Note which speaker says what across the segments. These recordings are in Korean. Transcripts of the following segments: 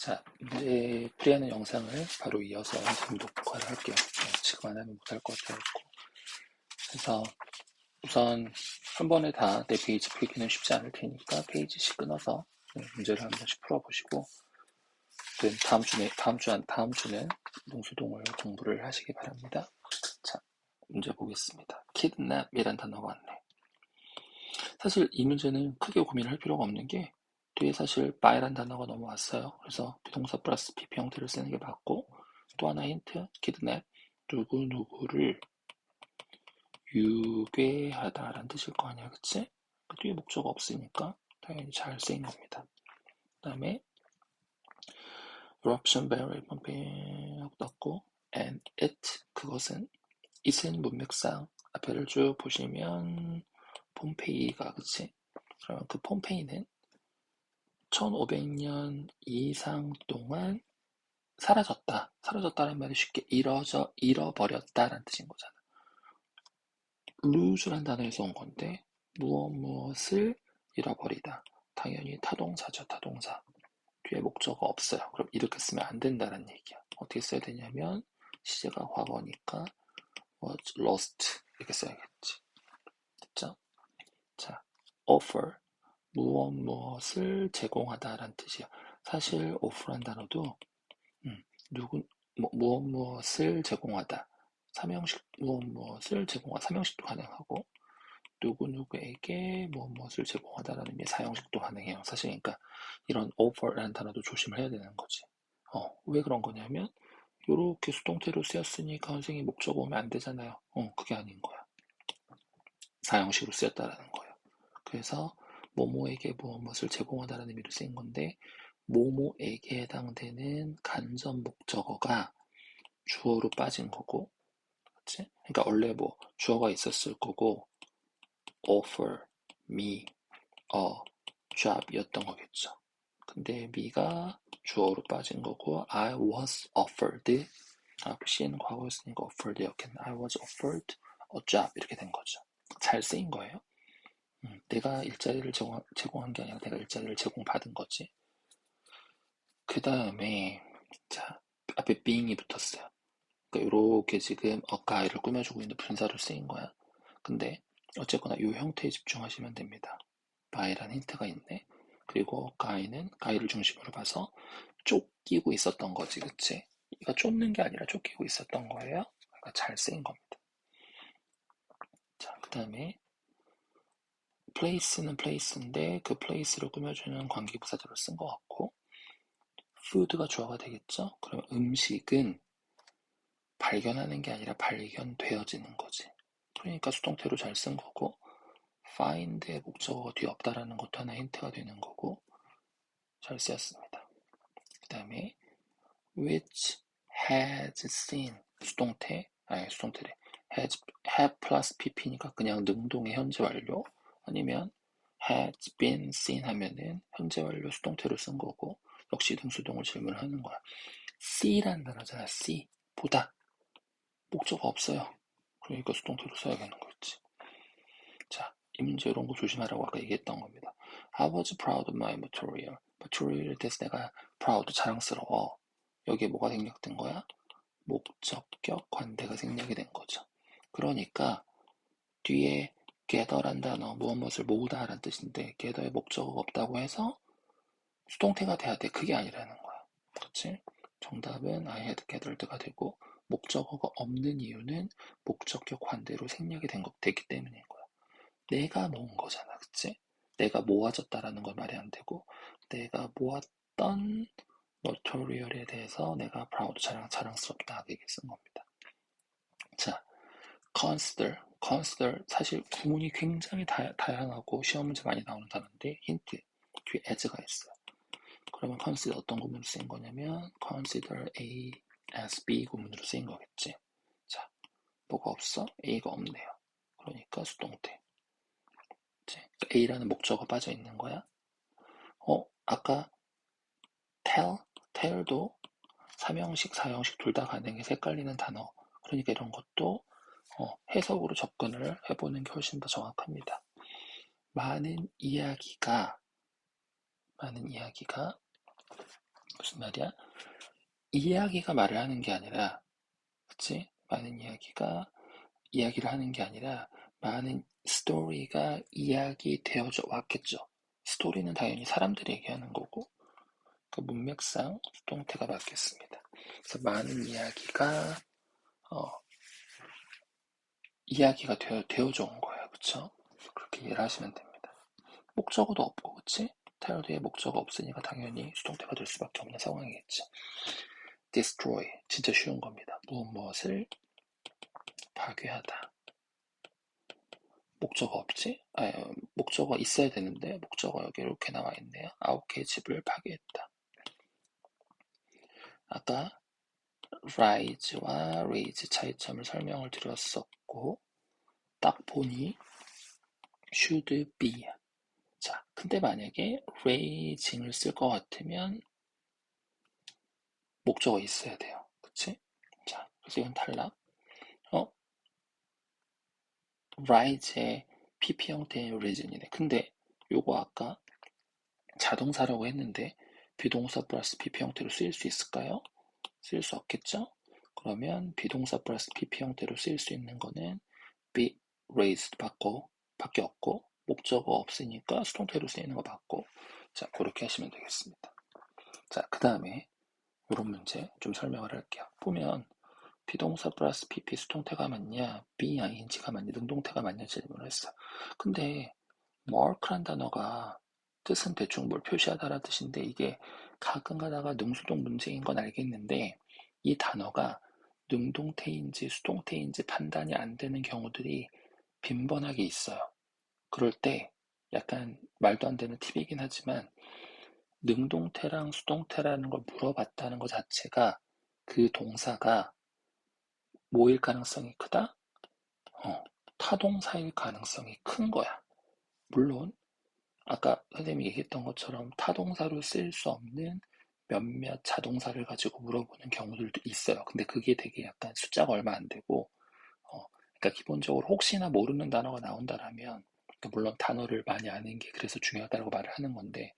Speaker 1: 자, 이제 풀이하는 영상을 바로 이어서 지금 녹화를 할게요. 지금 안 하면 못할 것 같아가지고. 그래서 우선 한 번에 다 내 페이지 풀기는 쉽지 않을 테니까 페이지씩 끊어서 문제를 한 번씩 풀어보시고, 다음 주는 농수동을 공부를 하시기 바랍니다. 자, 문제 보겠습니다. kidnap이란 단어가 왔네. 사실 이 문제는 크게 고민을 할 필요가 없는 게 뒤에 사실 by란 단어가 넘어왔어요. 그래서 비동사 플러스 PP 형태를 쓰는 게 맞고, 또 하나 힌트, kidnap, 누구누구를 유괴하다라는 뜻일 거 아니야, 그치? 그 뒤에 목적 없으니까 당연히 잘 쓰인 겁니다. 그 다음에 eruption very 떴고 and it, 그것은 it은 문맥상 앞에를 쭉 보시면 폼페이가, 그치? 그러면 그 폼페이는 1500년 이상 동안 사라졌다는 말이 쉽게 잃어버렸다라는 뜻인 거잖아. lose란 단어에서 온 건데 무엇을 잃어버리다. 당연히 타동사죠, 타동사. 뒤에 목적어 없어요. 그럼 이렇게 쓰면 안 된다는 얘기야. 어떻게 써야 되냐면 시제가 과거니까 was lost 이렇게 써야겠지. 됐죠? 자, offer 무엇을 제공하다라는 뜻이야. 사실 offer란 단어도 무엇을 제공하다. 무엇을 제공하다. 삼형식도 가능하고, 누구에게 무엇을 제공하다라는 의미의 사형식도 가능해요. 사실, 그러니까, 이런 offer라는 단어도 조심을 해야 되는 거지. 왜 그런 거냐면, 요렇게 수동태로 쓰였으니까 선생님 목적어 오면 안 되잖아요. 그게 아닌 거야. 사형식으로 쓰였다라는 거예요. 그래서, 뭐뭐에게 무엇을 제공하다라는 의미로 쓰인 건데, 뭐뭐에게 해당되는 간접 목적어가 주어로 빠진 거고, 그치? 그러니까 원래 뭐 주어가 있었을 거고 offer me a job이었던 거겠죠. 근데 me가 주어로 빠진 거고 I was offered, C는 과거였으니까 offered였겠네. I was offered a job 이렇게 된 거죠. 잘 쓰인 거예요. 내가 일자리를 제공한 게 아니라 내가 일자리를 제공받은 거지. 그 다음에 자, 앞에 being이 붙었어요. 그러니까 이렇게 지금 guy를 꾸며주고 있는 분사로 쓰인 거야. 근데 어쨌거나 이 형태에 집중하시면 됩니다. by란 힌트가 있네. 그리고 guy를 중심으로 봐서 쫓기고 있었던 거지, 그치? 이거 쫓는 게 아니라 쫓기고 있었던 거예요. 그러니까 잘 쓰인 겁니다. 자, 그 다음에 place는 place인데 그 place를 꾸며주는 관계부사절을 쓴 것 같고, food가 주어가 되겠죠? 그러면 음식은 발견하는 게 아니라 발견되어지는 거지. 그러니까 수동태로 잘 쓴 거고, find의 목적어가 뒤에 없다라는 것도 하나 힌트가 되는 거고, 잘 쓰였습니다. 그 다음에 which has seen, 수동태래. have 플러스 pp니까 그냥 능동의 현재 완료, 아니면 has been seen 하면은 현재 완료 수동태로 쓴 거고, 역시 등수동을 질문하는 거야. see라는 단어잖아. see, 보다. 목적어 없어요. 그러니까 수동태로 써야겠는 거였지. 자, 이 문제 이런 거 조심하라고 아까 얘기했던 겁니다. I was proud of my material. material에 대해서 내가 proud, 자랑스러워. 여기에 뭐가 생략된 거야? 목적격 관대가 생략이 된 거죠. 그러니까 뒤에 gather란 단어, 무엇을 모으다라는 뜻인데 gather의 목적어가 없다고 해서 수동태가 돼야 돼. 그게 아니라는 거야. 그치? 정답은 I had gathered가 되고, 목적어가 없는 이유는 목적격 관대로 생략이 됐기 때문인 거야. 내가 모은 거잖아, 그치? 내가 모아졌다라는 건 말이 안 되고, 내가 모았던 머터리얼에 대해서 내가 proud, 자랑스럽다 이렇게 쓴 겁니다. 자, consider 사실 구문이 굉장히 다양하고 시험 문제 많이 나오는 단어인데 힌트 뒤에 as가 있어요. 그러면 consider 어떤 구문으로 쓰인 거냐면 consider A as B 구문으로 쓰인 거겠지. 자, 뭐가 없어? A가 없네요. 그러니까 수동태. A라는 목적어가 빠져 있는 거야. 아까 tell도 3형식, 4형식 둘 다 가능해서 헷갈리는 단어. 그러니까 이런 것도 해석으로 접근을 해보는 게 훨씬 더 정확합니다. 많은 이야기가 무슨 말이야? 이야기가 말을 하는 게 아니라, 그치? 많은 이야기가 이야기를 하는 게 아니라 많은 스토리가 이야기되어져 왔겠죠. 스토리는 당연히 사람들이 얘기하는 거고 그 문맥상 수동태가 맞겠습니다. 그래서 많은 어, 이야기가 되어져 온 거예요. 그쵸? 그렇게 이해를 하시면 됩니다. 목적어도 없고 그치? 타일 뒤에 목적어 없으니까 당연히 수동태가 될 수밖에 없는 상황이겠죠. destroy 진짜 쉬운 겁니다. 무엇을 파괴하다. 목적어 없지? 목적어 있어야 되는데 목적어 여기 이렇게 나와 있네요. 9개의 집을 파괴했다. 아까 rise와 raise 차이점을 설명을 드렸었고 딱 보니 should be. 자, 근데 만약에 raising을 쓸 것 같으면 목적어 있어야 돼요. 그치? 자, 그래서 이건 탈락. rise의 PP 형태의 origin이네. 근데 요거 아까 자동사라고 했는데 비동사 플러스 PP 형태로 쓰일 수 있을까요? 쓰일 수 없겠죠? 그러면 비동사 플러스 PP 형태로 쓰일 수 있는 거는 be raised 밖에 없고 목적어 없으니까 수동태로 쓰이는 거 맞고 자 그렇게 하시면 되겠습니다. 자 그 다음에 이런 문제 좀 설명을 할게요. 보면 비동사 플러스 PP 수동태가 맞냐 be ing가 맞냐 능동태가 맞냐 질문을 했어. 근데 mark란 단어가 뜻은 대충 뭘 표시하다라는 뜻인데 이게 가끔 가다가 능수동 문제인 건 알겠는데 이 단어가 능동태인지 수동태인지 판단이 안 되는 경우들이 빈번하게 있어요. 그럴 때 약간 말도 안 되는 팁이긴 하지만 능동태랑 수동태라는 걸 물어봤다는 것 자체가 그 동사가 뭐일 가능성이 크다? 타동사일 가능성이 큰 거야. 물론 아까 선생님이 얘기했던 것처럼 타동사로 쓸 수 없는 몇몇 자동사를 가지고 물어보는 경우들도 있어요. 근데 그게 되게 약간 숫자가 얼마 안 되고, 그러니까 기본적으로 혹시나 모르는 단어가 나온다라면, 그러니까 물론 단어를 많이 아는 게 그래서 중요하다고 말을 하는 건데,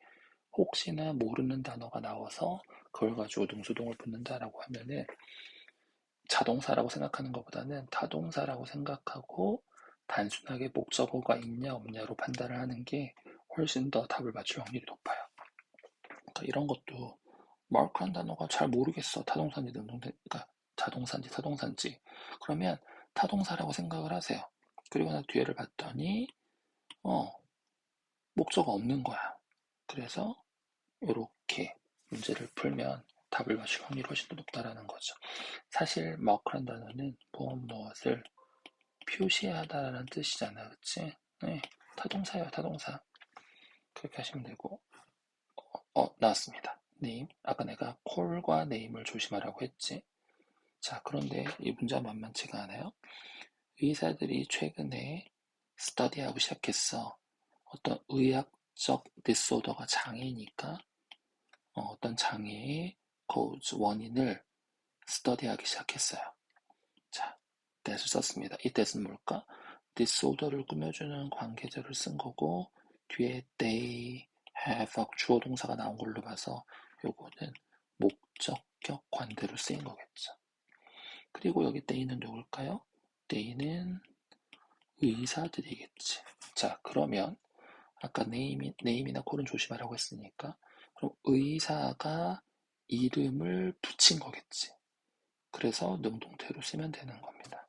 Speaker 1: 혹시나 모르는 단어가 나와서 그걸 가지고 능수동을 붙는다라고 하면은 자동사라고 생각하는 것보다는 타동사라고 생각하고 단순하게 목적어가 있냐 없냐로 판단을 하는 게 훨씬 더 답을 맞출 확률이 높아요. 그러니까 이런 것도 마크한 단어가 잘 모르겠어. 타동사인지 그러니까 자동사인지 타동사인지. 그러면 타동사라고 생각을 하세요. 그리고 나 뒤에를 봤더니 어, 목적어 없는 거야. 그래서 이렇게 문제를 풀면 답을 맞출 확률이 훨씬 더 높다라는 거죠. 사실 마크한 단어는 무엇을 표시하다라는 뜻이잖아, 그치? 네, 타동사예요, 타동사. 그렇게 하시면 되고. 나왔습니다. name. 아까 내가 콜과 name을 조심하라고 했지. 자, 그런데 이 문제가 만만치가 않아요. 의사들이 최근에 스터디하고 시작했어. 어떤 의학적 디소더가 장애니까 어떤 장애의 cause, 원인을 스터디하기 시작했어요. 자, that을 썼습니다. 이 that은 뭘까? disorder를 꾸며주는 관계절을 쓴 거고 뒤에 they have 주어 동사가 나온 걸로 봐서 요거는 목적격 관대로 쓰인 거겠죠. 그리고 여기 they는 누굴까요? they는 의사들이겠지. 자, 그러면 아까 name이나 콜은 조심하라고 했으니까 그럼 의사가 이름을 붙인 거겠지. 그래서 능동태로 쓰면 되는 겁니다.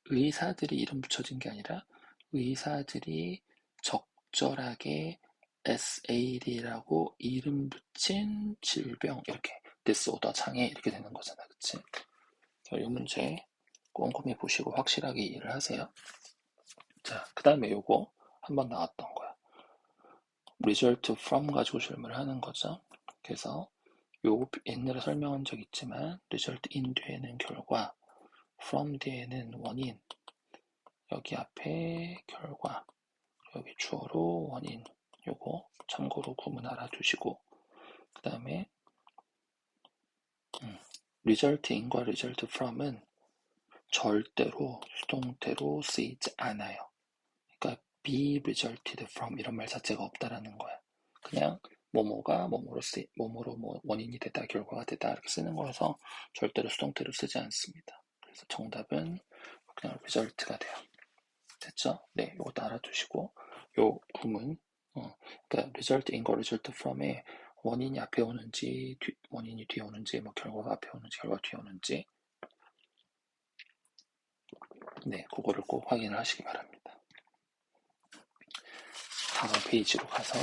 Speaker 1: 의사들이 이름 붙여진 게 아니라 의사들이 적절하게 SAD라고 이름 붙인 질병 이렇게 디스오더 장애 이렇게 되는 거잖아, 그치? 자, 이 문제 꼼꼼히 보시고 확실하게 이해를 하세요. 자, 그 다음에 요거 한번 나왔던 거야. result from 가지고 질문을 하는 거죠. 그래서 요 옛날에 설명한 적 있지만 result in 뒤에는 결과, from 뒤에는 원인, 여기 앞에 결과, 여기 주어로 원인, 요거 참고로 구문 알아두시고 그 다음에 result in과 result from은 절대로 수동태로 쓰이지 않아요. 그러니까 be resulted from 이런 말 자체가 없다라는 거야. 그냥 뭐뭐가 뭐뭐로 뭐 원인이 되다, 결과가 되다 이렇게 쓰는 거여서 절대로 수동태로 쓰지 않습니다. 그래서 정답은 그냥 result가 돼요. 됐죠? 네, 요것도 알아두시고 요 구문, 그러니까 result in 거 result from에 원인이 앞에 오는지 원인이 뒤에 오는지 뭐 결과가 앞에 오는지 결과가 뒤에 오는지 네, 그거를 꼭 확인을 하시기 바랍니다. 다음 페이지로 가서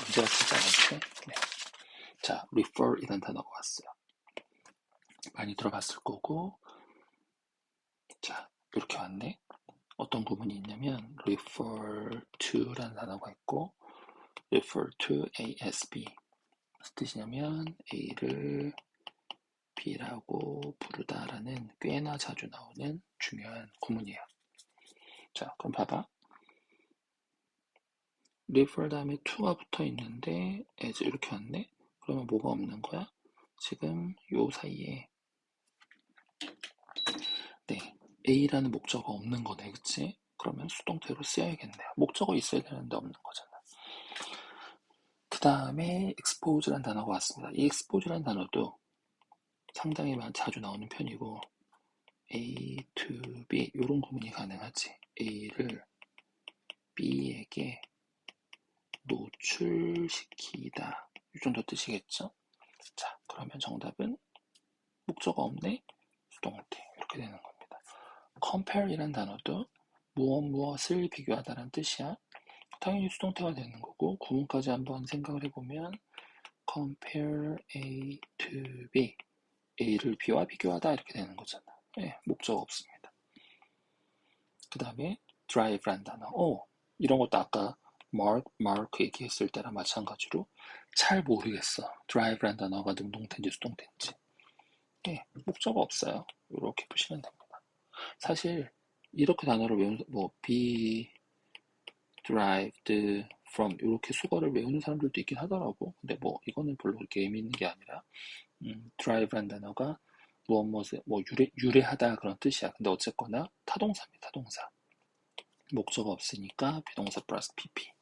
Speaker 1: 문제가 진짜 많죠? 네. 자, refer 이란 단어가 왔어요. 많이 들어봤을 거고, 자, 이렇게 왔네. 어떤 부분이 있냐면 refer to라는 단어가 있고 refer to ASB 무슨 뜻이냐면 A를 B라고 부르다라는 꽤나 자주 나오는 중요한 구문이에요. 자, 그럼 봐봐. refer 다음에 to가 붙어 있는데 as 이렇게 왔네. 그러면 뭐가 없는 거야? 지금 요 사이에 네, A라는 목적어가 없는 거네, 그치? 그러면 수동태로 쓰여야겠네요. 목적어 있어야 되는데 없는 거잖아. 그 다음에 expose라는 단어가 왔습니다. 이 expose라는 단어도 상당히 자주 나오는 편이고 A to B 이런 구문이 가능하지. A를 B에게 노출시키다 이 정도 뜻이겠죠? 자, 그러면 정답은 목적어 없네? 수동태 이렇게 되는 겁니다. compare이란 단어도 무엇을 비교하다라는 뜻이야. 당연히 수동태가 되는 거고 구문까지 한번 생각을 해보면 compare A to B A를 B와 비교하다 이렇게 되는 거잖아. 네, 목적 없습니다. 그 다음에 drive란 단어. 이런 것도 아까 mark 얘기했을 때랑 마찬가지로 잘 모르겠어. drive란 단어가 능동태인지 수동태인지. 네, 목적 없어요. 이렇게 보시면 됩니다. 사실 이렇게 단어를 외우는 뭐 be derived from 이렇게 수거를 외우는 사람들도 있긴 하더라고. 근데 뭐 이거는 별로 그렇게 의미 있는 게 아니라 drive란 단어가 무엇을 뭐 유래하다 그런 뜻이야. 근데 어쨌거나 타동사입니다. 타동사. 목적어 없으니까 비동사 플러스 pp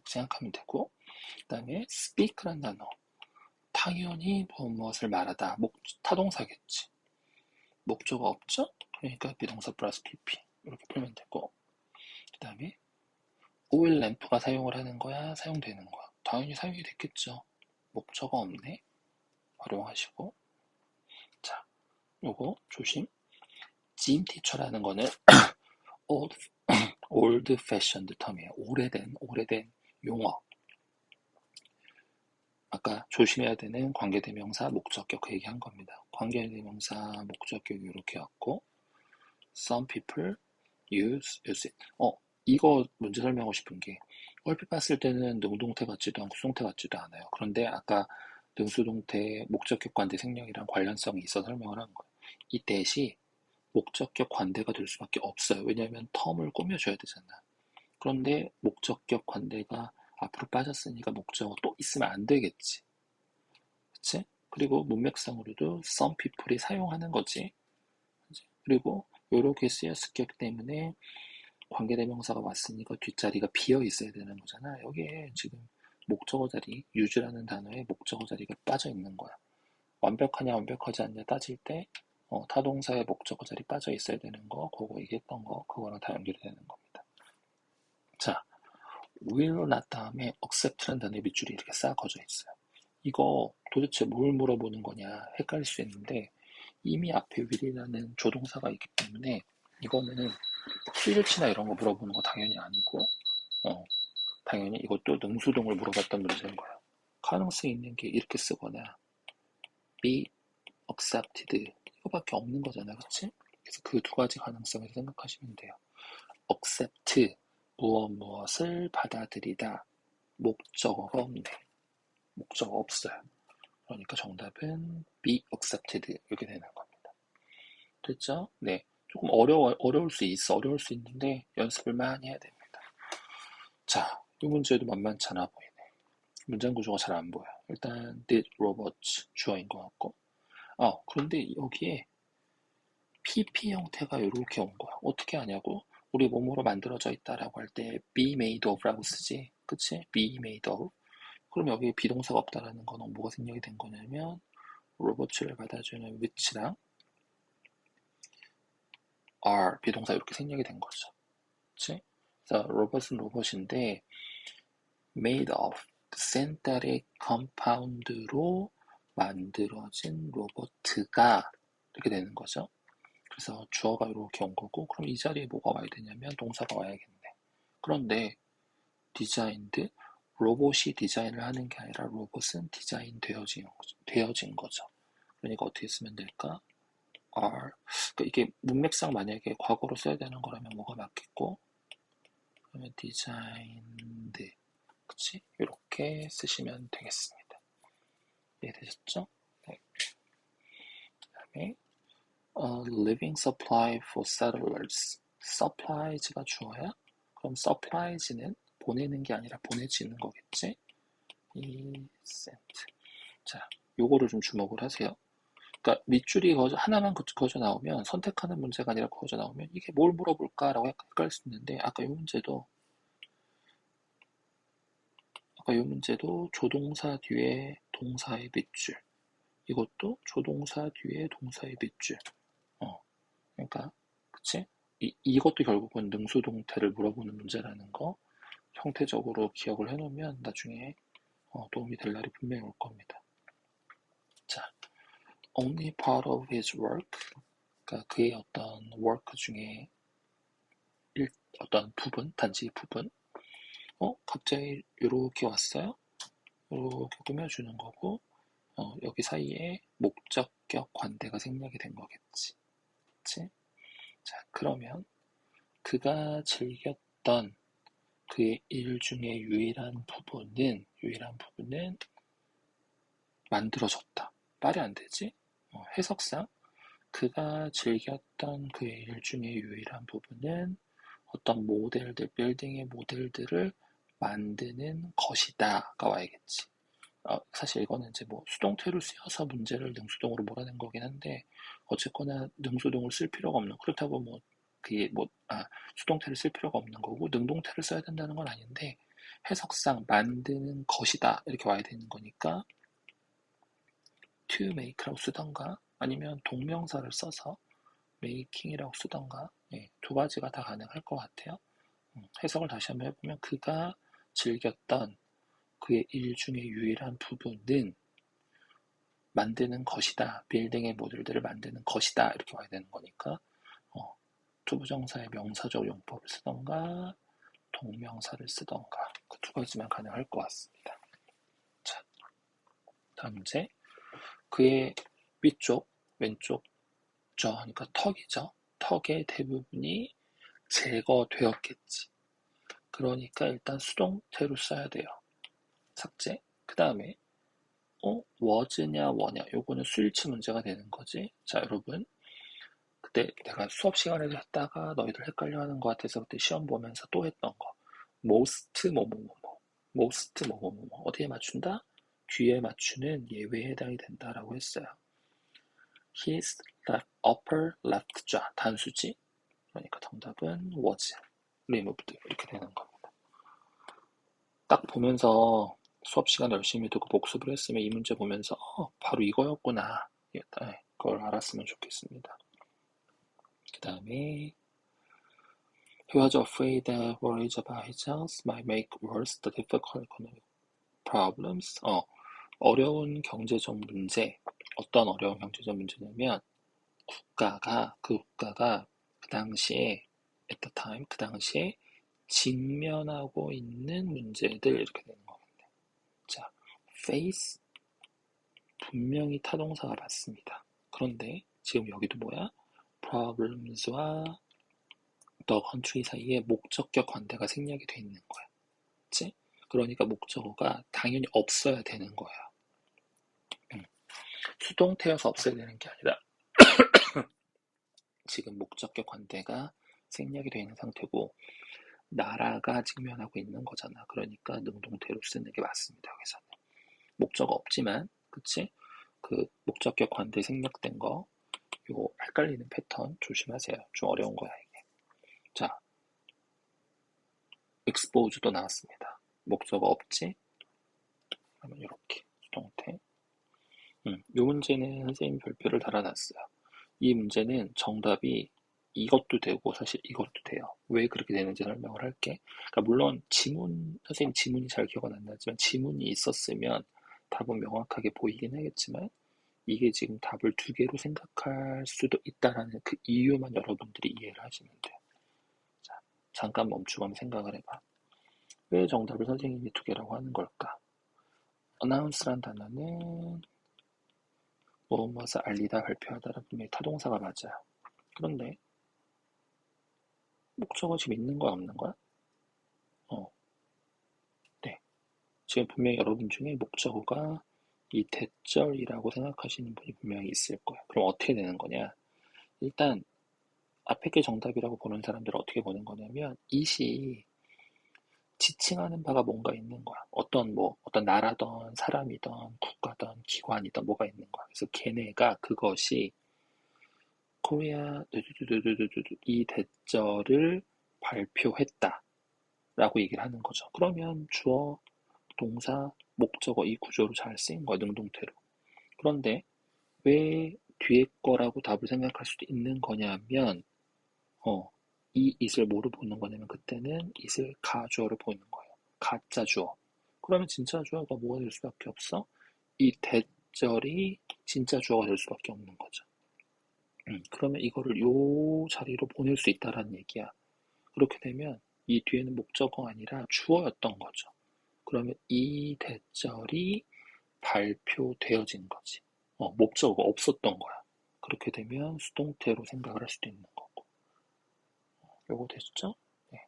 Speaker 1: 생각하면 되고 그 다음에 speak란 단어 당연히 무엇을 말하다 타동사겠지. 목적어 없죠? 그러니까 비동사 플러스 pp 이렇게 풀면 되고 그 다음에 오일 램프가 사용을 하는 거야? 사용되는 거야? 당연히 사용이 됐겠죠. 목적어 없네. 활용하시고 자, 요거 조심. gym teacher라는 거는 old fashioned term이에요. 오래된 용어. 아까 조심해야 되는 관계대명사, 목적격 그 얘기한 겁니다. 관계대명사, 목적격이 이렇게 왔고 some people use it. 이거 문제 설명하고 싶은 게 얼핏 봤을 때는 능동태 같지도 않고 수동태 같지도 않아요. 그런데 아까 능수동태, 목적격 관대 생략이랑 관련성이 있어 설명을 한 거예요. 이 대시 목적격 관대가 될 수밖에 없어요. 왜냐하면 텀을 꾸며줘야 되잖아. 그런데 목적격 관대가 앞으로 빠졌으니까 목적어 또 있으면 안 되겠지. 그치? 그리고 문맥상으로도 some people이 사용하는 거지. 그리고 이렇게 쓰였기 때문에 관계대명사가 왔으니까 뒷자리가 비어 있어야 되는 거잖아. 여기에 지금 목적어 자리, use라는 단어에 목적어 자리가 빠져 있는 거야. 완벽하냐 완벽하지 않냐 따질 때 타동사의 목적어 자리 빠져 있어야 되는 거, 그거 얘기했던 거, 그거랑 다 연결이 되는 겁니다. 자, will not 다음에 accept라는 단어의 밑줄이 이렇게 싹 거져 있어요. 이거 도대체 뭘 물어보는 거냐 헷갈릴 수 있는데 이미 앞에 will이라는 조동사가 있기 때문에 이거는 필치나 이런 거 물어보는 거 당연히 아니고 당연히 이것도 능수동을 물어봤던 문제인 거야. 가능성이 있는 게 이렇게 쓰거나 be accepted 이거밖에 없는 거잖아, 그치? 그래서 그 두 가지 가능성을 생각하시면 돼요. accept 무엇을 받아들이다 목적어가 없네. 목적어 없어요. 그러니까 정답은 be accepted 이렇게 되는 겁니다. 됐죠? 네. 조금 어려울 수 있어. 어려울 수 있는데 연습을 많이 해야 됩니다. 자, 이 문제도 만만치 않아 보이네. 문장 구조가 잘 안 보여. 일단 did robots 주어인 것 같고 그런데 여기에 PP 형태가 이렇게 온 거야. 어떻게 하냐고? 우리 몸으로 만들어져 있다라고 할 때 be made of라고 쓰지. 그치? be made of. 그럼 여기 비동사가 없다라는 건 뭐가 생략이 된 거냐면 로봇을 받아주는 which랑 are 비동사 이렇게 생략이 된 거죠. 그치? 그래서 로봇은 로봇인데 made of synthetic compound로 만들어진 로봇가 이렇게 되는 거죠. 그래서 주어가 이렇게 온 거고 그럼 이 자리에 뭐가 와야 되냐면 동사가 와야겠네. 그런데 디자인드 로봇이 디자인을 하는 게 아니라 로봇은 디자인 되어진 거죠. 그러니까 어떻게 쓰면 될까? are. 그러니까 이게 문맥상 만약에 과거로 써야 되는 거라면 뭐가 맞겠고, 그러면 designed. 그치? 이렇게 쓰시면 되겠습니다. 이해되셨죠? 네. 그 다음에 living supply for settlers. supplies가 주어야? 그럼 supplies는 보내는 게 아니라 보내지는 거겠지? sent. 자, 요거를 좀 주목을 하세요. 그러니까 밑줄이 하나만 그어져 나오면 선택하는 문제가 아니라 그어져 나오면 이게 뭘 물어볼까라고 헷갈릴 수 있는데 아까 이 문제도 조동사 뒤에 동사의 밑줄 이것도 조동사 뒤에 동사의 밑줄 그러니까 그치? 이것도 결국은 능수동태를 물어보는 문제라는 거 형태적으로 기억을 해놓으면 나중에 도움이 될 날이 분명히 올 겁니다. 자, only part of his work 그러니까 그의 어떤 work 중에 어떤 부분, 단지 부분 갑자기 이렇게 왔어요? 이렇게 꾸며주는 거고 여기 사이에 목적격 관대가 생략이 된 거겠지. 그치? 자, 그러면 그가 즐겼던 그의 일 중에 유일한 부분은 만들어졌다. 말이 안 되지? 해석상 그가 즐겼던 그의 일 중에 유일한 부분은 어떤 모델들, 빌딩의 모델들을 만드는 것이다가 와야겠지. 사실 이거는 이제 뭐 수동태로 쓰여서 문제를 능수동으로 몰아낸 거긴 한데 어쨌거나 능수동을 쓸 필요가 없는 그렇다고 뭐 그게 수동태를 쓸 필요가 없는 거고 능동태를 써야 된다는 건 아닌데 해석상 만드는 것이다 이렇게 와야 되는 거니까 to make라고 쓰던가 아니면 동명사를 써서 making이라고 쓰던가 두 가지가 다 가능할 것 같아요. 해석을 다시 한번 해보면 그가 즐겼던 그의 일 중에 유일한 부분은 만드는 것이다. 빌딩의 모듈들을 만드는 것이다. 이렇게 와야 되는 거니까 투부정사의 명사적 용법을 쓰던가 동명사를 쓰던가 그 두 가지만 가능할 것 같습니다. 자, 다음 문제. 그의 위쪽, 왼쪽 그러니까 턱이죠. 턱의 대부분이 제거되었겠지. 그러니까 일단 수동태로 써야 돼요. 삭제. 그 다음에 was냐 were냐 요거는 수일치 문제가 되는 거지. 자, 여러분 그때 내가 수업 시간에도 했다가 너희들 헷갈려하는 것 같아서 그때 시험 보면서 또 했던 거 most 뭐뭐뭐뭐 most 뭐뭐뭐뭐 어디에 맞춘다? 뒤에 맞추는 예외에 해당이 된다라고 했어요. his left, upper left 자 단수지. 그러니까 정답은 was removed 이렇게 되는 겁니다. 딱 보면서 수업 시간 열심히 듣고 복습을 했으면 이 문제 보면서 바로 이거였구나 그걸 알았으면 좋겠습니다. 그 다음에 He was afraid that worries about his health might make worse the difficult economic problems. 어려운 경제적 문제. 어떤 어려운 경제적 문제냐면 그 국가가 그 당시에 at the time 그 당시에 직면하고 있는 문제들 이렇게 되는 겁니다. 자, face 분명히 타동사가 맞습니다. 그런데 지금 여기도 뭐야? problems와 the country 사이에 목적격 관대가 생략이 돼 있는 거야. 그치? 그러니까 목적어가 당연히 없어야 되는 거야. 수동태여서 없어야 되는 게 아니라 지금 목적격 관대가 생략이 되어 있는 상태고 나라가 직면하고 있는 거잖아. 그러니까 능동태로 쓰는 게 맞습니다. 여기서는 목적어 없지만 그치? 그 목적격 관대 생략된 거 이거 헷갈리는 패턴 조심하세요. 좀 어려운 거야 이게. 자, expose도 나왔습니다. 목적어 없지? 그러면 이렇게 수동태. 이 문제는 선생님이 별표를 달아놨어요. 이 문제는 정답이 이것도 되고 사실 이것도 돼요. 왜 그렇게 되는지 설명을 할게. 그러니까 물론 선생님 지문이 잘 기억은 안 나지만 지문이 있었으면 답은 명확하게 보이긴 하겠지만 이게 지금 답을 두 개로 생각할 수도 있다라는 그 이유만 여러분들이 이해를 하시면 돼요. 자, 잠깐 멈추고 한번 생각을 해봐. 왜 정답을 선생님이 두 개라고 하는 걸까? announce란 단어는 무엇을 알리다, 발표하다라는 분명히 타동사가 맞아요. 그런데 목적어 지금 있는 거야, 없는 거야? 네. 지금 분명히 여러분 중에 목적어가 이 대절이라고 생각하시는 분이 분명히 있을 거예요. 그럼 어떻게 되는 거냐? 일단 앞에 게 정답이라고 보는 사람들은 어떻게 보는 거냐면 이시 지칭하는 바가 뭔가 있는 거야. 어떤 나라든 사람이든 국가든 기관이든 뭐가 있는 거야. 그래서 걔네가 그것이 코리아 이 대절을 발표했다라고 얘기를 하는 거죠. 그러면 주어, 동사, 목적어 이 구조로 잘 쓰인 거야, 능동태로. 그런데 왜 뒤에 거라고 답을 생각할 수도 있는 거냐면 이 it을 뭐로 보는 거냐면 그때는 it을 가주어로 보는 거예요. 가짜 주어. 그러면 진짜 주어가 뭐가 될 수밖에 없어? 이 대절이 진짜 주어가 될 수밖에 없는 거죠. 그러면 이거를 요 자리로 보낼 수 있다라는 얘기야. 그렇게 되면 이 뒤에는 목적어가 아니라 주어였던 거죠. 그러면 이 대절이 발표되어진 거지. 목적어가 없었던 거야. 그렇게 되면 수동태로 생각을 할 수도 있는 거고. 요거 됐죠? 네.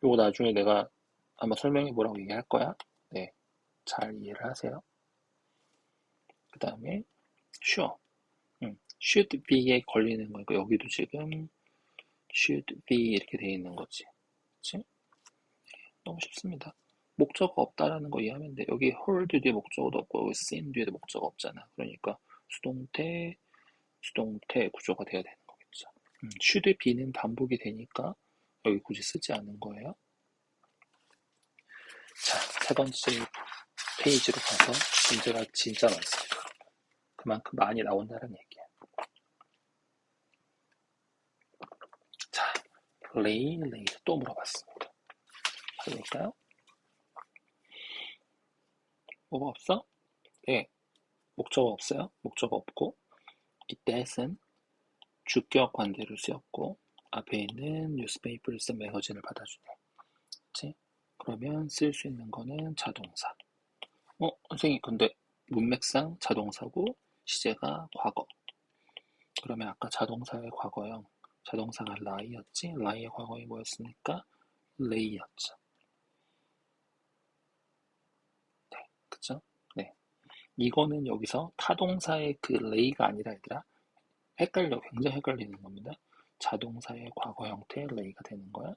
Speaker 1: 요거 나중에 내가 아마 설명해 보라고 얘기할 거야. 네. 잘 이해를 하세요. 그 다음에 sure. should be에 걸리는 거니까 여기도 지금 should be 이렇게 돼 있는 거지. 그치? 너무 쉽습니다. 목적어 없다라는 거 이해하면 돼. 여기 hold 뒤에 목적어도 없고 여기 seen 뒤에도 목적어 없잖아. 그러니까 수동태 구조가 돼야 되는 거겠죠. should be는 반복이 되니까 여기 굳이 쓰지 않은 거예요. 자, 세 번째 페이지로 가서 문제가 진짜 많습니다. 그만큼 많이 나온다는 얘기야. 자, 레이 또 물어봤습니다. 해볼까요? 뭐가 없어? 네, 목적어 없어요. 목적어 없고 이때는 주격 관대로 쓰였고 앞에 있는 뉴스페이퍼에서 매거진을 받아주네. 그치? 그러면 쓸 수 있는 거는 자동사. 선생님 근데 문맥상 자동사고 시제가 과거. 그러면 아까 자동사의 과거형 자동사가 라이였지? 라이의 과거이 뭐였습니까? 레이였죠. 네, 그쵸? 네. 이거는 여기서 타동사의 그 레이가 아니라 얘들아 굉장히 헷갈리는 겁니다. 자동사의 과거 형태의 레이가 되는 거야.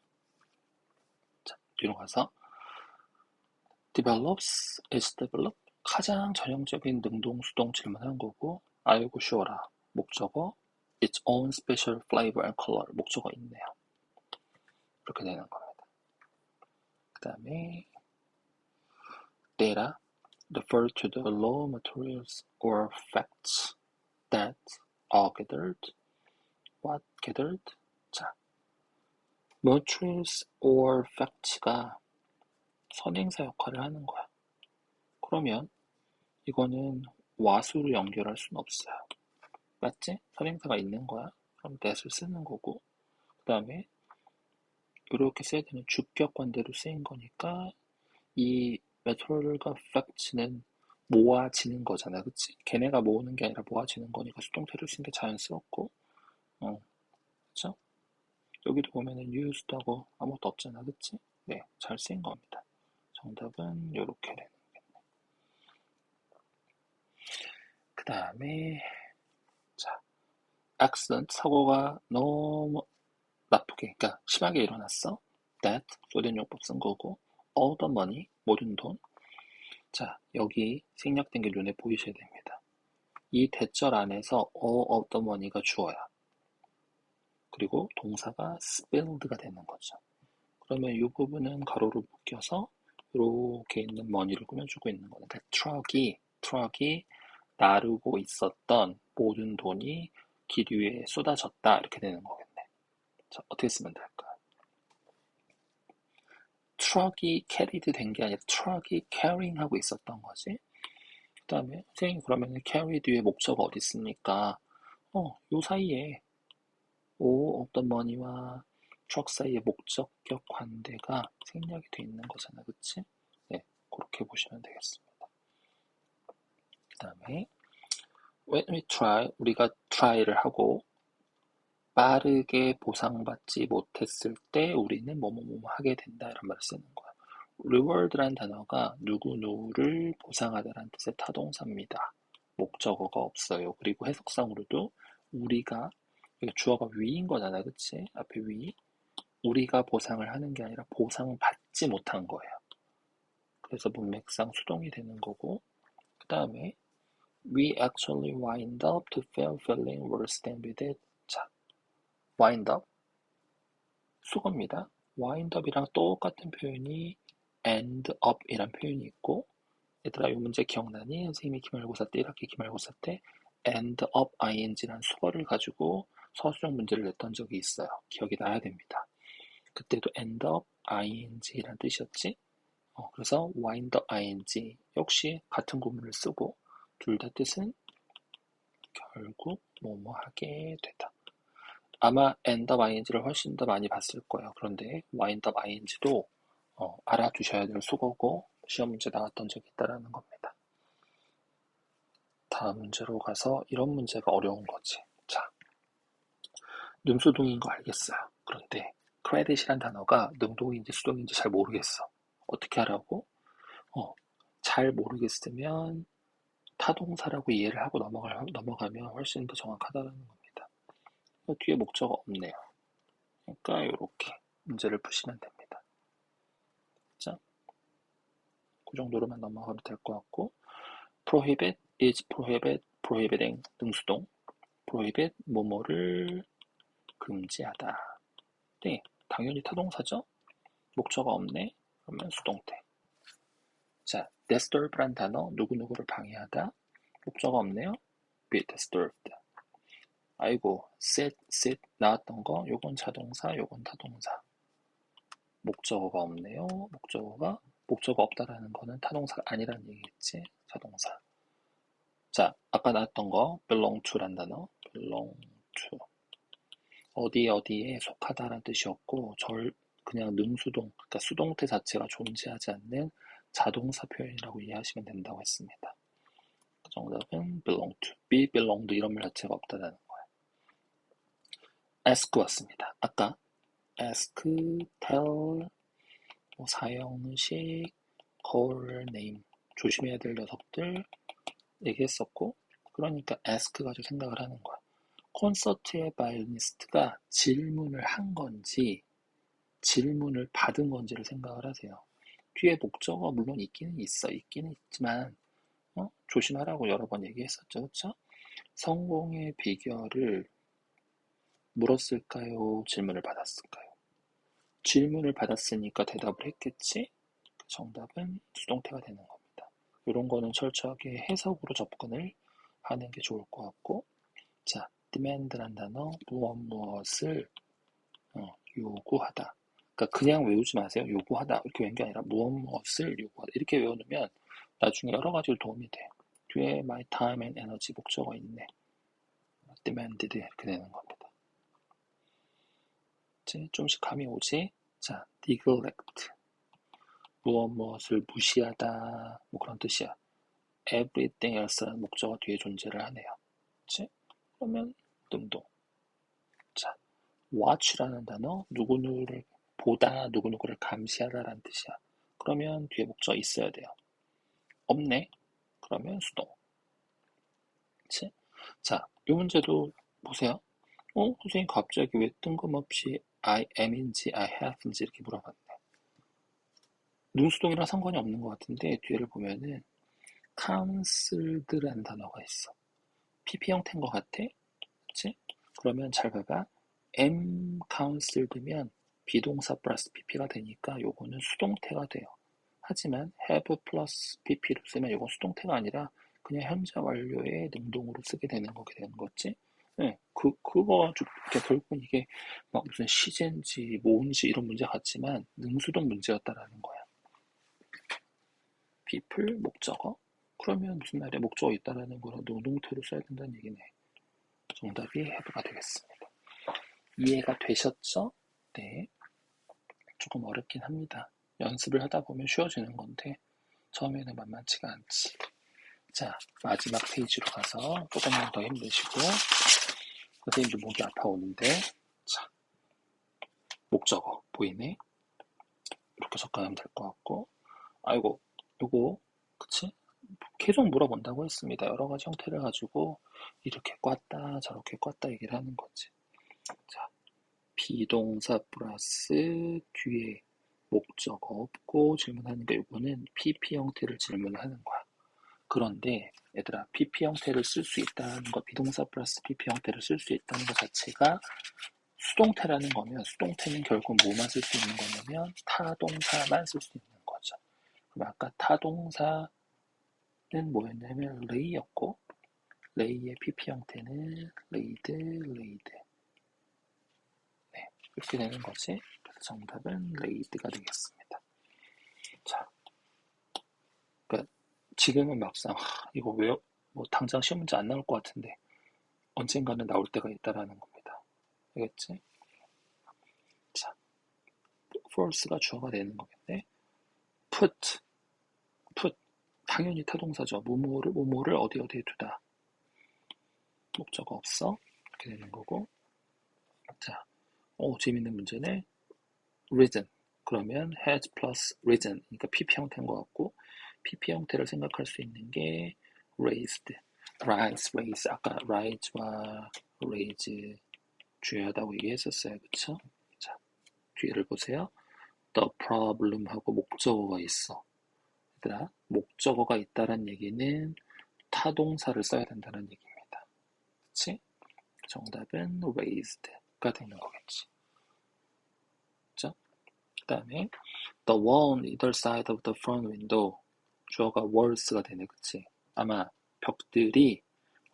Speaker 1: 자, 뒤로 가서 develops, is develop 가장 전형적인 능동수동 질문한 거고 알고 쉬워라 목적어 its own special flavor and color 목적어 있네요. 이렇게 되는 겁니다. 그 다음에 data refer to the raw materials or facts that are gathered. What gathered? 자, materials or facts가 선행사 역할을 하는 거야. 그러면 이거는 what으로 연결할 수는 없어요. 맞지? 선행사가 있는 거야. 그럼 that을 쓰는 거고 그 다음에 이렇게 써야 되는 주격 관대로 쓰인 거니까 이 material과 facts는 모아지는 거잖아. 그치? 걔네가 모으는 게 아니라 모아지는 거니까 수동태로 쓰는 게 자연스럽고 그쵸? 여기도 보면은 used하고 아무것도 없잖아. 그치? 네, 잘 쓰인 겁니다. 정답은 요렇게 되는 거겠네. 그 다음에 자, accident 사고가 너무 나쁘게 그러니까 심하게 일어났어. that 소련 용법 쓴 거고 all the money 모든 돈. 자, 여기 생략된 게 눈에 보이셔야 됩니다. 이 대절 안에서 all of the money가 주어야. 그리고 동사가 spilled가 되는 거죠. 그러면 이 부분은 가로로 묶여서 이렇게 있는 머니를 꾸며주고 있는 거니까 트럭이 나르고 있었던 모든 돈이 길 위에 쏟아졌다 이렇게 되는 거겠네. 자, 어떻게 쓰면 될까요? 트럭이 캐리드 된 게 아니라 트럭이 캐링 하고 있었던 거지. 그 다음에 선생님 그러면 캐리 뒤에 목적어 어디 있습니까? 요 사이에 어떤 머니와 트럭 사이에 목적격 관대가 생략이 돼 있는 거잖아, 그치? 네, 그렇게 보시면 되겠습니다. 그 다음에 when we try, 우리가 try를 하고 빠르게 보상받지 못했을 때 우리는 뭐뭐뭐 하게 된다 이런 말을 쓰는 거야. reward란 단어가 누구누구를 보상하다라는 뜻의 타동사입니다. 목적어가 없어요. 그리고 해석상으로도 우리가 주어가 we인 거잖아, 그치? 앞에 we. 우리가 보상을 하는 게 아니라 보상받지 못한 거예요. 그래서 문맥상 수동이 되는 거고, 그 다음에 we actually wind up to feel feeling worse than we did. 자, wind up 수거입니다. wind up이랑 똑같은 표현이 end up 이란 표현이 있고, 얘들아 이 문제 기억나니? 선생님이 기말고사 때 1학기 기말고사 때 end up ing란 수거를 가지고 서술형 문제를 냈던 적이 있어요. 기억이 나야 됩니다. 그때도 end up ing란 뜻이었지. 그래서 wind up ing 역시 같은 구문을 쓰고 둘 다 뜻은 결국 뭐뭐 하게 되다. 아마 end up ing를 훨씬 더 많이 봤을 거예요. 그런데 wind up ing도 알아두셔야 될 수거고 시험 문제 나왔던 적이 있다라는 겁니다. 다음 문제로 가서 이런 문제가 어려운 거지. 자, 능수동인 거 알겠어요. 그런데 credit이란 단어가 능동인지 수동인지 잘 모르겠어. 어떻게 하라고? 잘 모르겠으면 타동사라고 이해를 하고 넘어가면 훨씬 더 정확하다는 겁니다. 뒤에 목적어 없네요. 그러니까 이렇게 문제를 푸시면 됩니다. 자, 그 정도로만 넘어가도 될 것 같고 prohibit is prohibiting 능수동 prohibit 뭐뭐를 금지하다. 네, 당연히 타동사죠. 목적어 없네. 그러면 수동태. 자, disturb란 단어 누구누구를 방해하다. 목적어 없네요. be disturbed. 아이고, sit 나왔던 거 요건 자동사, 요건 타동사. 목적어가 없네요. 목적어 없다라는 거는 타동사가 아니라는 얘기겠지. 자동사. 자, 아까 나왔던 거 belong to란 단어 belong to 어디에 속하다라는 뜻이었고 그냥 능수동, 그러니까 수동태 자체가 존재하지 않는 자동사 표현이라고 이해하시면 된다고 했습니다. 그 정답은 belong to, be belonged 이런 말 자체가 없다라는 거예요. ask 왔습니다. 아까 ask, tell, 사형식, call, name 조심해야 될 녀석들 얘기했었고 그러니까 ask 가지고 생각을 하는 거야. 콘서트의 바이올리니스트가 질문을 한 건지 질문을 받은 건지를 생각을 하세요. 뒤에 목적어 물론 있기는 있지만 조심하라고 여러 번 얘기했었죠. 그렇죠? 성공의 비결을 물었을까요? 질문을 받았을까요? 질문을 받았으니까 대답을 했겠지? 그 정답은 수동태가 되는 겁니다. 이런 거는 철저하게 해석으로 접근을 하는 게 좋을 것 같고 자, demand란 단어 무엇을 요구하다. 그러니까 그냥 외우지 마세요. 요구하다 이렇게 외운 게 아니라 무엇을 요구하다 이렇게 외워놓으면 나중에 여러 가지로 도움이 돼요. 뒤에 my time and energy 목적어 있네. demanded 이렇게 되는 겁니다. 이제 좀씩 감이 오지? 자, neglect 무엇을 무시하다 뭐 그런 뜻이야. everything else라는 목적어 뒤에 존재를 하네요. 그치? 그러면 능동. 자, watch라는 단어 누구누구를 보다 누구누구를 감시하다라는 뜻이야. 그러면 뒤에 목적어 있어야 돼요. 없네. 그러면 수동. 그치? 자, 이 문제도 보세요. 선생님 갑자기 왜 뜬금없이 I am인지 I have인지 이렇게 물어봤네. 능수동이랑 상관이 없는 것 같은데 뒤를 보면은 counseled라는 단어가 있어. PP 형태인 것 같아. 그치? 그러면 잘 봐봐. am counseled면 비동사 플러스 PP가 되니까 요거는 수동태가 돼요. 하지만 have 플러스 pp를 쓰면 이건 수동태가 아니라 그냥 현재 완료의 능동으로 쓰게 되는 거게 되는 거지. 네, 그거 가지고 결국은 이게 막 무슨 시제인지 뭔지 이런 문제 같지만 능수동 문제였다라는 거야. people 목적어? 그러면 무슨 말이야? 목적어 있다라는 거라 능동태로 써야 된다는 얘기네. 정답이 have가 되겠습니다. 이해가 되셨죠? 네. 조금 어렵긴 합니다. 연습을 하다 보면 쉬워지는 건데 처음에는 만만치가 않지. 자, 마지막 페이지로 가서 조금만 더 힘내시고 선생님도 목이 아파오는데 자, 목적어 보이네? 이렇게 접근하면 될 것 같고 아이고, 요거 그치? 계속 물어본다고 했습니다. 여러 가지 형태를 가지고 이렇게 꽈다 저렇게 꽈다 얘기를 하는 거지. 자, 비동사 플러스 뒤에 목적어 없고 질문하는 게 요거는 PP 형태를 질문하는 거야. 그런데 얘들아 PP 형태를 쓸 수 있다는 거 비동사 플러스 PP 형태를 쓸 수 있다는 것 자체가 수동태라는 거면 수동태는 결국 뭐만 쓸 수 있는 거냐면 타동사만 쓸 수 있는 거죠. 그럼 아까 타동사는 뭐였냐면 레이였고 레이의 PP 형태는 레이드 레이드 네, 이렇게 되는 거지. 그래서 정답은 레이드가 되겠습니다. 자, 그러니까 지금은 막상 이거 왜 뭐 당장 시험 문제 안 나올 것 같은데 언젠가는 나올 때가 있다라는 겁니다. 알겠지? 자, force가 주어가 되는 거겠네. put, put 당연히 타동사죠. 뭐뭐를 어디에 두다. 목적어 없어. 이렇게 되는 거고. 자, 재밌는 문제네. reason. 그러면 has plus reason. 그러니까 PP 형태인 것 같고 PP 형태를 생각할 수 있는 게 raised, raise. 아까 rise와 raise 중요하다고 얘기했었어요. 그쵸? 자, 뒤를 보세요. The problem하고 목적어가 있어. 얘들아, 목적어가 있다란 얘기는 타동사를 써야 된다는 얘기입니다. 그치? 정답은 raised가 되는 거겠지. 그쵸? 그 다음에 the wall on either side of the front window 주어가 walls가 되네. 그치? 아마 벽들이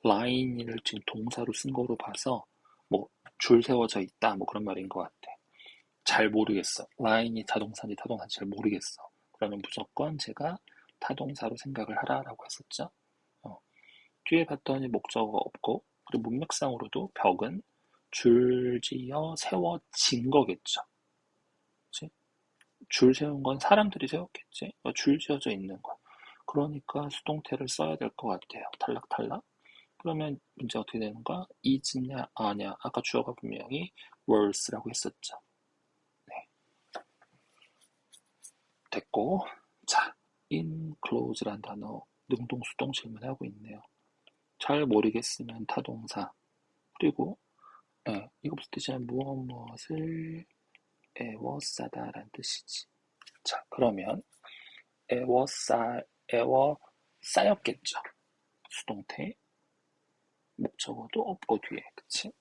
Speaker 1: line을 지금 동사로 쓴 거로 봐서 뭐 줄 세워져 있다 뭐 그런 말인 것 같아. 잘 모르겠어. line이 타동사인지 타동사인지 잘 모르겠어. 그러면 무조건 제가 타동사로 생각을 하라라고 했었죠. 뒤에 봤더니 목적어가 없고 그리고 문맥상으로도 벽은 줄지어 세워진 거겠죠. 그치? 줄 세운 건 사람들이 세웠겠지. 줄 지어져 있는 거. 그러니까 수동태를 써야 될 것 같아요. 탈락탈락. 그러면 문제 어떻게 되는가? is냐, 아냐. 아까 주어가 분명히 were's라고 했었죠. 네. 됐고, 자, enclose란 단어 능동수동 질문하고 있네요. 잘 모르겠으면 타동사. 그리고 이거 무슨 뜻이냐? 무엇을 애워싸다란 뜻이지. 자, 그러면 애워싸였겠죠. 수동태. 목적어도 없고 뒤에, 그치?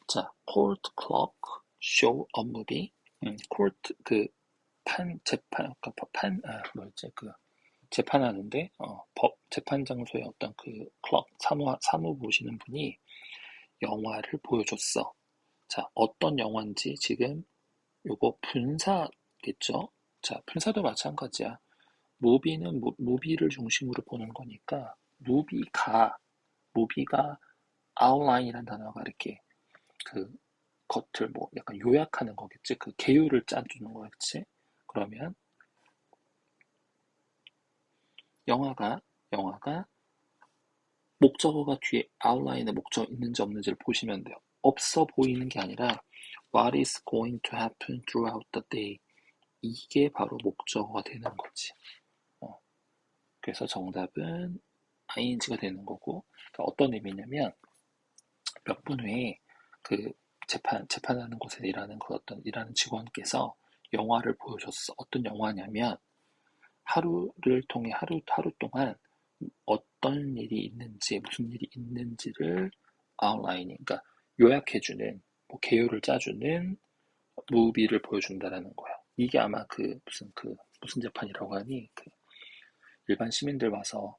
Speaker 1: 자, court clock, show a movie. court 재판, 뭐였지? 재판하는데 법 재판 장소에 어떤 클럭 사무 보시는 분이 영화를 보여줬어. 자, 어떤 영화인지 지금 요거 분사겠죠? 자, 분사도 마찬가지야. 무비는 무비를 중심으로 보는 거니까 무비가 outline이란 단어가 이렇게 겉을 뭐 약간 요약하는 거겠지. 개요를 짜주는 거겠지. 그러면 영화가 목적어가 뒤에 outline에 목적어 있는지 없는지를 보시면 돼요. 없어 보이는 게 아니라 what is going to happen throughout the day 이게 바로 목적어가 되는 거지. 그래서 정답은 ing가 되는 거고 그러니까 어떤 의미냐면 몇 분 후에 재판하는 곳에서 일하는 직원께서 영화를 보여줬어. 어떤 영화냐면 하루를 통해 하루 동안 어떤 일이 있는지 무슨 일이 있는지를 아웃라이닝 그러니까 요약해주는 개요를 짜주는 무비를 보여준다라는 거야. 이게 아마 무슨 재판이라고 하니, 일반 시민들 와서,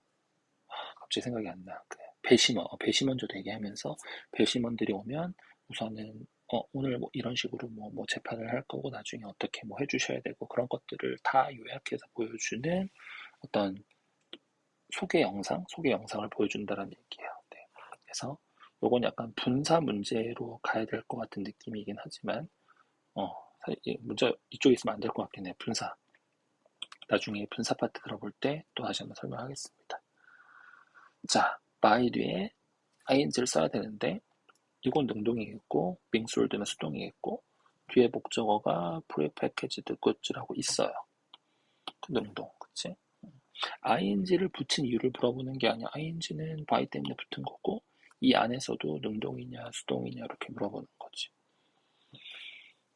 Speaker 1: 갑자기 생각이 안 나. 배심원조도 얘기하면서, 배심원들이 오면, 우선은, 오늘 뭐 이런 식으로 뭐 재판을 할 거고, 나중에 어떻게 뭐 해주셔야 되고, 그런 것들을 다 요약해서 보여주는 어떤 소개 영상을 보여준다는 얘기예요. 네. 그래서, 요건 약간 분사 문제로 가야 될 것 같은 느낌이긴 하지만, 사실 문제 이쪽에 있으면 안 될 것 같긴 해요. 분사. 나중에 분사 파트 들어볼 때 또 다시 한번 설명하겠습니다. 자, by 뒤에 ing를 써야 되는데 이건 능동이겠고 밍솔드는 수동이겠고 뒤에 목적어가 prepackaged goods라고 있어요. 능동, 그치? ing를 붙인 이유를 물어보는 게 아니야. ing는 by 때문에 붙은 거고 이 안에서도 능동이냐 수동이냐 이렇게 물어보는 거지.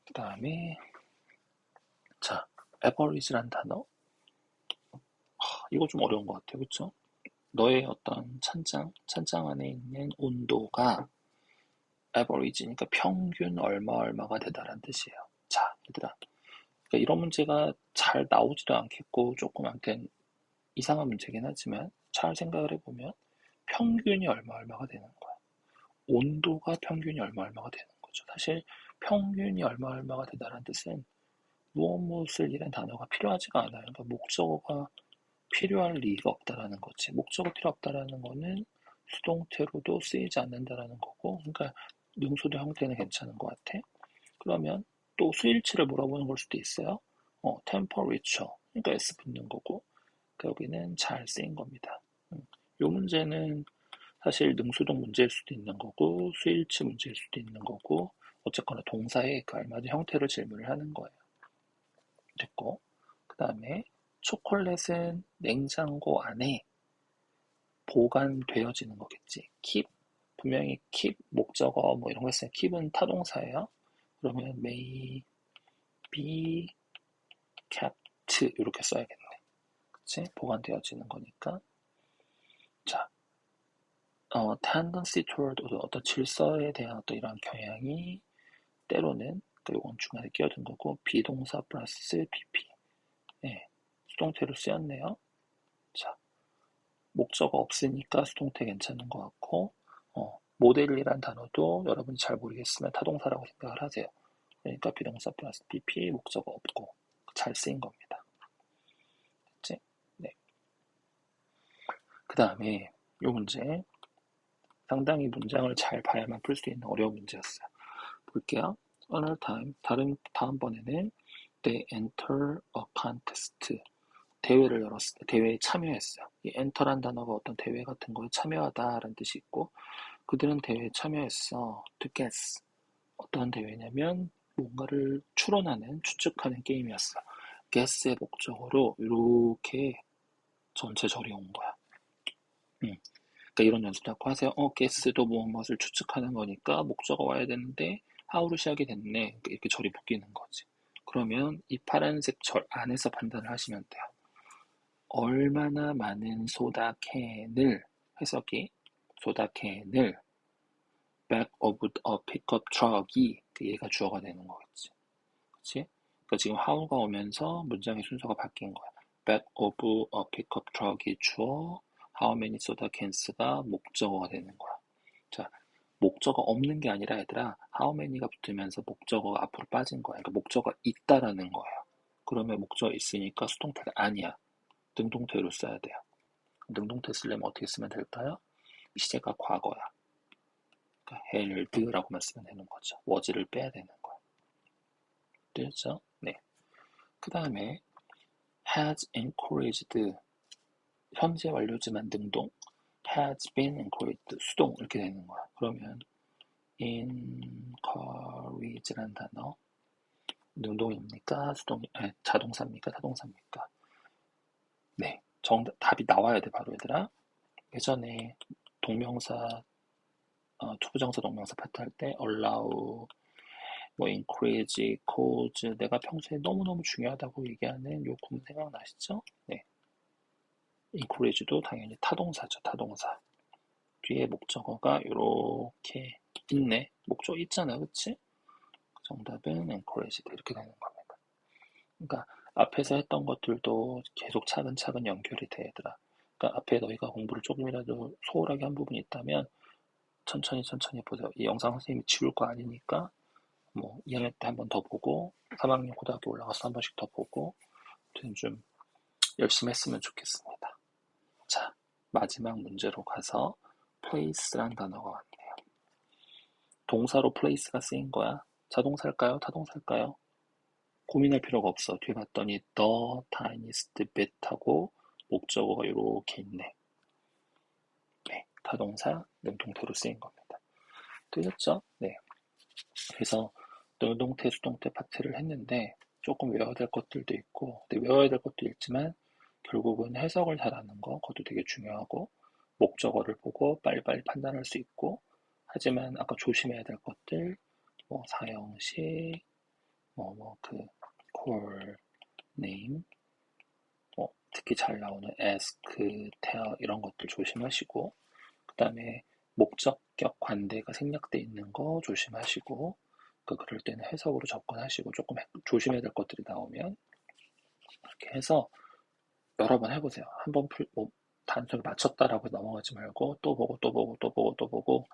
Speaker 1: 그 다음에 자, average란 단어 이거 좀 어려운 것 같아요. 그쵸? 너의 어떤 찬장 안에 있는 온도가 average니까 평균 얼마가 되다라는 뜻이에요. 자, 얘들아. 그러니까 이런 문제가 잘 나오지도 않겠고 조금 아무튼 이상한 문제긴 하지만 잘 생각을 해보면 평균이 얼마가 되는 거야. 온도가 평균이 얼마가 되는 거죠. 사실 평균이 얼마가 되다라는 뜻은 무엇이란 단어가 필요하지가 않아요. 그러니까 목적어가 필요할 리가 없다라는 거지. 목적어 필요 없다라는 거는 수동태로도 쓰이지 않는다라는 거고, 그러니까 능수도 형태는 괜찮은 것 같아. 그러면 또 수일치를 물어보는 걸 수도 있어요. temperature. 그러니까 S 붙는 거고, 그러니까 여기는 잘 쓰인 겁니다. 이 문제는 사실 능수동 문제일 수도 있는 거고, 수일치 문제일 수도 있는 거고, 어쨌거나 동사의 그 알맞은 형태로 질문을 하는 거예요. 됐고, 그 다음에 초콜릿은 냉장고 안에 보관되어지는 거겠지. keep, 분명히 keep, 목적어 뭐 이런 거 있어요. keep은 타동사예요. 그러면 may be kept 이렇게 써야겠네. 그치? 보관되어지는 거니까. 자, tendency toward 어떤 질서에 대한 어떤 이런 경향이 때로는 이건 중간에 끼어든 거고 비동사 플러스 pp. 네, 수동태로 쓰였네요. 자, 목적어 없으니까 수동태 괜찮은 것 같고 모델이란 단어도 여러분이 잘 모르겠으면 타동사라고 생각을 하세요. 그러니까 비동사 플러스 pp 목적어 없고 잘 쓰인 겁니다. 됐지? 네. 그 다음에 이 문제 상당히 문장을 잘 봐야만 풀 수 있는 어려운 문제였어요. 볼게요. Another time 다음번에는 they enter a contest 대회를 열었어요. 대회에 참여했어요. 이 enter란 단어가 어떤 대회 같은 거에 참여하다라는 뜻이 있고 그들은 대회에 참여했어. to guess 어떤 대회냐면 뭔가를 추론하는 추측하는 게임이었어. guess의 목적어로 이렇게 전체 절이 온 거야. 그러니까 이런 연습 자꾸 하세요. guess도 무엇을 추측하는 거니까 목적어 와야 되는데 how로 시작이 됐네. 그러니까 이렇게 절이 묶이는 거지. 그러면 이 파란색 절 안에서 판단을 하시면 돼요. 얼마나 많은 소다캔을 해석이 소다캔을 back of a pickup truck이 얘가 주어가 되는 거겠지. 그치? 그러니까 지금 how가 오면서 문장의 순서가 바뀐 거야. back of a pickup truck이 주어, how many soda cans가 목적어가 되는 거야. 자, 목적어 없는 게 아니라 얘들아, how many가 붙으면서 목적어가 앞으로 빠진 거야. 그러니까 목적어가 있다라는 거야. 그러면 목적어 있으니까 수동태가 아니야. 능동태로 써야 돼요. 능동태 쓰려면 어떻게 쓰면 될까요? 시제가 과거야. 그러니까 held라고만 쓰면 되는 거죠. was를 빼야 되는 거야. 됐죠? 네. 그 다음에 has encouraged 현재 완료지만 능동 has been encouraged 수동 이렇게 되는 거야. 그러면 encourage란 단어 능동입니까? 자동사입니까? 타동사입니까? 네. 답이 나와야 돼 바로 얘들아. 예전에 동명사 투부정사 동명사 파트 할 때 allow 뭐 encourage, cause 내가 평소에 너무너무 중요하다고 얘기하는 요 구문 생각나시죠? 네. encourage도 당연히 타동사죠. 타동사. 뒤에 목적어가 이렇게 있네. 목적어 있잖아. 그치? 정답은 encouraged 이렇게 되는 겁니다. 그러니까 앞에서 했던 것들도 계속 차근차근 연결이 돼, 얘들아. 그러니까 앞에 너희가 공부를 조금이라도 소홀하게 한 부분이 있다면 천천히 천천히 보세요. 이 영상 선생님이 지울 거 아니니까 뭐 2학년 때 한 번 더 보고 3학년 고등학교 올라가서 한 번씩 더 보고 좀 열심히 했으면 좋겠습니다. 자, 마지막 문제로 가서 place란 단어가 왔네요. 동사로 place가 쓰인 거야. 자동사일까요? 타동사일까요? 고민할 필요가 없어. 뒤에 봤더니 the tiniest bit하고 목적어가 이렇게 있네. 네, 타동사 능동태로 쓰인 겁니다. 되셨죠? 네. 그래서 능동태, 수동태 파트를 했는데 조금 외워야 될 것들도 있고, 근데 외워야 될 것도 있지만 결국은 해석을 잘하는 거, 그것도 되게 중요하고, 목적어를 보고 빨리빨리 판단할 수 있고, 하지만 아까 조심해야 될 것들, 뭐 사형식, core name, 특히 잘 나오는 ask, tell 이런 것들 조심하시고, 그 다음에 목적격 관대가 생략돼 있는 거 조심하시고, 그럴 때는 해석으로 접근하시고, 조금 조심해야 될 것들이 나오면 그렇게 해서 여러 번 해보세요. 한번 단순히 맞췄다라고 넘어가지 말고 또 보고 또 보고 또 보고 또 보고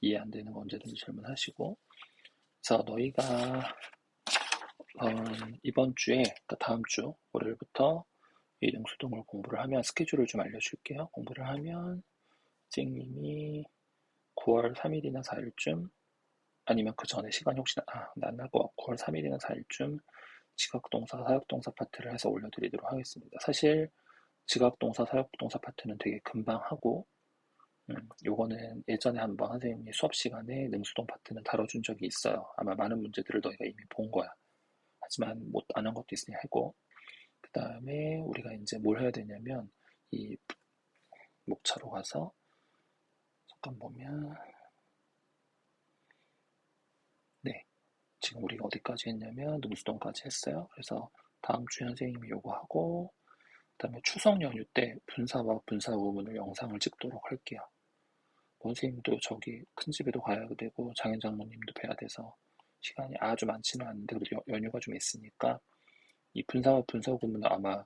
Speaker 1: 이해 안 되는 거 언제든지 질문하시고. 그래서 너희가 이번 주에, 그러니까 다음 주 월요일부터 이등수등을 공부를 하면 스케줄을 좀 알려줄게요. 공부를 하면 선생님이 9월 3일이나 4일쯤 아니면 그 전에 시간이 혹시 날 거 9월 3일이나 4일쯤 지각동사, 사역동사 파트를 해서 올려드리도록 하겠습니다. 사실 지각동사, 사역동사 파트는 되게 금방 하고 요거는 예전에 한번 선생님이 수업 시간에 능수동 파트는 다뤄준 적이 있어요. 아마 많은 문제들을 너희가 이미 본 거야. 하지만 못 안 한 것도 있으니 하고, 그 다음에 우리가 이제 뭘 해야 되냐면 이 목차로 가서 잠깐 보면, 네, 지금 우리가 어디까지 했냐면 능수동까지 했어요. 그래서 다음 주에 선생님이 요거 하고, 그 다음에 추석 연휴 때 분사와 분사 부분을 영상을 찍도록 할게요. 선생님도 저기 큰 집에도 가야 되고 장인 장모님도 뵈야 돼서 시간이 아주 많지는 않은데 그래도 연휴가 좀 있으니까 이 분사와 분사 부분은 아마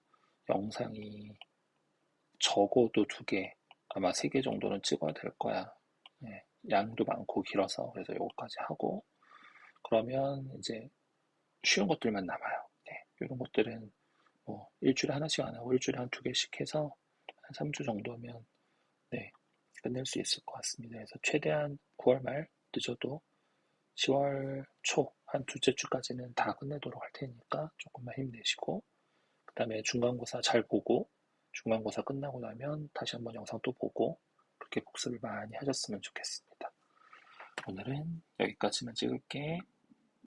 Speaker 1: 영상이 적어도 2개, 아마 3개 정도는 찍어야 될 거야. 네, 양도 많고 길어서. 그래서 요거까지 하고 그러면 이제 쉬운 것들만 남아요. 네, 이런 것들은 뭐 일주일에 하나씩 안 하고 일주일에 한 2개씩 해서 한 3주 정도면 네, 끝낼 수 있을 것 같습니다. 그래서 최대한 9월 말 늦어도 10월 초 한 둘째 주까지는 다 끝내도록 할 테니까 조금만 힘내시고, 그 다음에 중간고사 잘 보고 중간고사 끝나고 나면 다시 한번 영상 또 보고 그렇게 복습을 많이 하셨으면 좋겠습니다. 오늘은 여기까지만 찍을게.